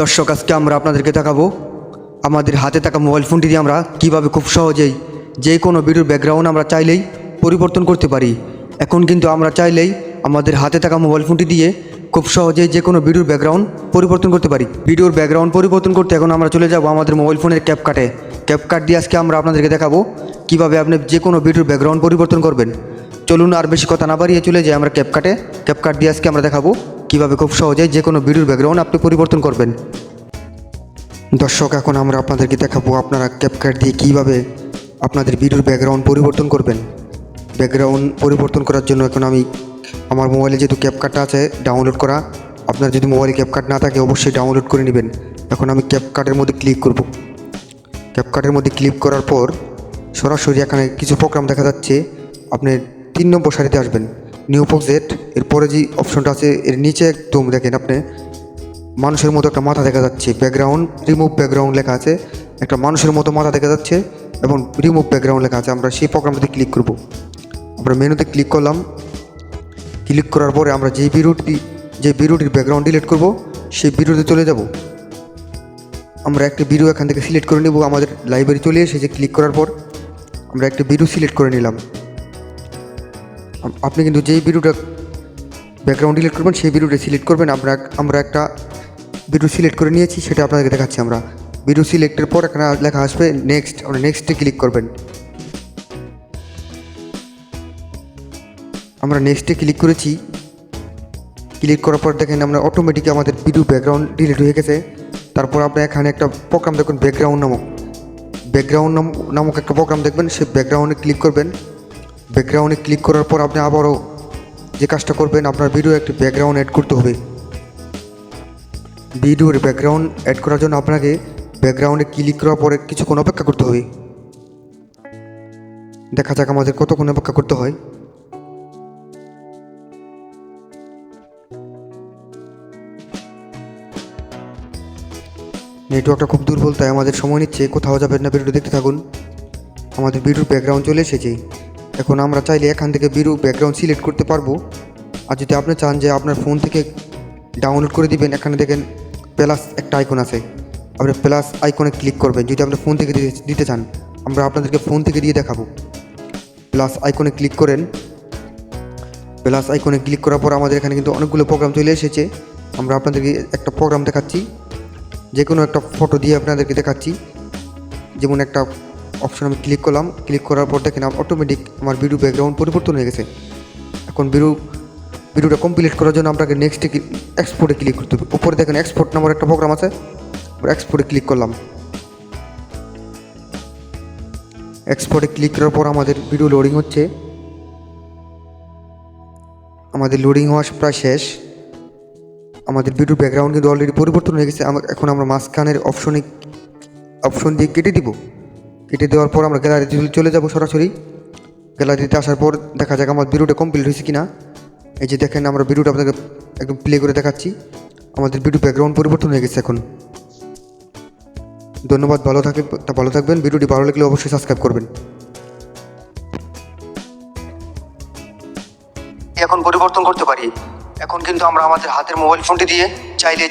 দর্শক, আজকে আমরা আপনাদেরকে দেখাবো আমাদের হাতে থাকা মোবাইল ফোনটি দিয়ে আমরা কিভাবে খুব সহজেই যে কোনো ভিডিওর ব্যাকগ্রাউন্ড আমরা চাইলেই পরিবর্তন করতে পারি। এখন কিন্তু আমরা চাইলেই আমাদের হাতে থাকা মোবাইল ফোনটি দিয়ে খুব সহজেই যে কোনো ভিডিওর ব্যাকগ্রাউন্ড পরিবর্তন করতে পারি। ভিডিওর ব্যাকগ্রাউন্ড পরিবর্তন করতে এখন আমরা চলে যাব আমাদের মোবাইল ফোনের ক্যাপকাট দিয়ে আজকে আমরা আপনাদেরকে দেখাবো কিভাবে আপনি যে কোনো ভিডিওর ব্যাকগ্রাউন্ড পরিবর্তন করবেন। চলুন আর বেশি কথা না বাড়িয়ে চলে যাই আমরা ক্যাপকাট দিয়ে আজকে আমরা দেখাবো কিভাবে খুব সহজেই যে কোনো ভিডিওর ব্যাকগ্রাউন্ড আপনি পরিবর্তন করবেন। দর্শক, এখন আমরা আপনাদেরকে দেখাবো আপনারা ক্যাপকাট দিয়ে কীভাবে আপনাদের ভিডিওর ব্যাকগ্রাউন্ড পরিবর্তন করবেন। ব্যাকগ্রাউন্ড পরিবর্তন করার জন্য এখন আমি আমার মোবাইলে যেহেতু ক্যাপকাটটা আছে ডাউনলোড করা, আপনার যদি মোবাইলে ক্যাপকাট না থাকে অবশ্যই ডাউনলোড করে নেবেন। এখন আমি ক্যাপকাটের মধ্যে ক্লিক করব। ক্যাপকাটের মধ্যে ক্লিক করার পর সরাসরি এখানে কিছু প্রোগ্রাম দেখা যাচ্ছে। আপনি 3 নম্বর সারিতে আসবেন, নিউ প্রজেক্ট। এরপরে যে অপশনটা আছে এর নিচে একদম দেখেন আপনি মানুষের মতো একটা মাথা দেখা যাচ্ছে, ব্যাকগ্রাউন্ড রিমুভ ব্যাকগ্রাউন্ড লেখা আছে। একটা মানুষের মতো মাথা দেখা যাচ্ছে এবং রিমুভ ব্যাকগ্রাউন্ড লেখা আছে। আমরা সেই প্রোগ্রামটাতে ক্লিক করব। আমরা মেনুতে ক্লিক করলাম। ক্লিক করার পরে আমরা যে ভিডিওটির ব্যাকগ্রাউন্ড ডিলিট করব সেই ভিডিওতে চলে যাব। আমরা একটা ভিডিও এখান থেকে সিলেক্ট করে নেব। আমাদের লাইব্রেরি চলে এসেছে। ক্লিক করার পর আমরা একটা ভিডিও সিলেক্ট করে নিলাম। আপনি কিন্তু যেই ভিডিওটা ব্যাকগ্রাউন্ড ডিলিট করবেন সেই ভিডিওটা সিলেক্ট করবেন। আমরা একটা ভিডিও সিলেক্ট করে নিয়েছি, সেটা আপনাদেরকে দেখাচ্ছি। আমরা ভিডিও সিলেক্টের পর এখানে লেখা আসবে নেক্সট। আমরা নেক্সটে ক্লিক করবেন। আমরা নেক্সটে ক্লিক করেছি। ক্লিক করার পর দেখেন আমরা অটোমেটিক আমাদের ভিডিও ব্যাকগ্রাউন্ড ডিলিট হয়ে গেছে। তারপর আপনি এখানে একটা প্রোগ্রাম দেখবেন ব্যাকগ্রাউন্ড নামক একটা প্রোগ্রাম দেখবেন। সেই ব্যাকগ্রাউন্ডে ক্লিক করবেন। ব্যাকগ্রাউন্ডে ক্লিক করার পর আপনি আবারও যে কাজটা করবেন, আপনার ভিডিও একটি ব্যাকগ্রাউন্ড অ্যাড করতে হবে। ভিডিওর ব্যাকগ্রাউন্ড অ্যাড করার জন্য আপনাকে ব্যাকগ্রাউন্ডে ক্লিক করার পরে কিছুক্ষণ অপেক্ষা করতে হবে। দেখা যাক আমাদের কতক্ষণ অপেক্ষা করতে হয়। নেটওয়ার্কটা খুব দুর্বল, তাই আমাদের সময় নিচ্ছে। কোথাও যাবেন না, ভিডিওটি দেখতে থাকুন। আমাদের ভিডিওর ব্যাকগ্রাউন্ড চলে এসেছে। এখন আমরা চাইলে এখান থেকে ভিডিও ব্যাকগ্রাউন্ড সিলেক্ট করতে পারবো। আর যদি আপনি চান যে আপনার ফোন থেকে ডাউনলোড করে দিবেন, এখানে দেখেন প্লাস একটা আইকন আছে। আপনি প্লাস আইকনে ক্লিক করবেন যদি আপনার ফোন থেকে দিতে চান। আমরা আপনাদেরকে ফোন থেকে দিয়ে দেখাবো। প্লাস আইকনে ক্লিক করেন। প্লাস আইকনে ক্লিক করার পর আমাদের এখানে কিন্তু অনেকগুলো প্রোগ্রাম চলে এসেছে। আমরা আপনাদেরকে একটা প্রোগ্রাম দেখাচ্ছি, যে কোনো একটা ফটো দিয়ে আপনাদেরকে দেখাচ্ছি। যেমন একটা অপশন আমি ক্লিক করলাম। ক্লিক করার পর দেখেন অটোমেটিক আমার ভিডিও ব্যাকগ্রাউন্ড পরিবর্তন হয়ে গেছে। এখন ভিডিওটা কমপ্লিট করার জন্য আপনাকে নেক্সটে এক্সপোর্টে ক্লিক করতে হবে। উপরে দেখেন এক্সপোর্ট নাম্বার একটা প্রোগ্রাম আছে। এক্সপোর্টে ক্লিক করলাম। এক্সপোর্টে ক্লিক করার পর আমাদের ভিডিও লোডিং হচ্ছে। আমাদের লোডিং হওয়া প্রায় শেষ। আমাদের ভিডিও ব্যাকগ্রাউন্ড কিন্তু অলরেডি পরিবর্তন হয়ে গেছে। এখন আমরা মাঝখানের অপশন দিয়ে কেটে দিব। কেটে দেওয়ার পর আমরা গ্যালারিতে চলে যাব। সরাসরি গ্যালারিতে আসার পর দেখা যাক আমার ভিডিওটা কমপ্লিট হয়েছে কিনা। এই যে দেখেন আমরা ভিডিওটা আপনাকে একদম প্লে করে দেখাচ্ছি। আমাদের ভিডিও ব্যাকগ্রাউন্ড পরিবর্তন হয়ে গেছে এখন। ধন্যবাদ, ভালো থাকবেন। ভিডিওটি ভালো লাগলে অবশ্যই সাবস্ক্রাইব করবেন। এখন পরিবর্তন করতে পারি। এখন কিন্তু আমরা আমাদের হাতের মোবাইল ফোনটি দিয়ে চাইলে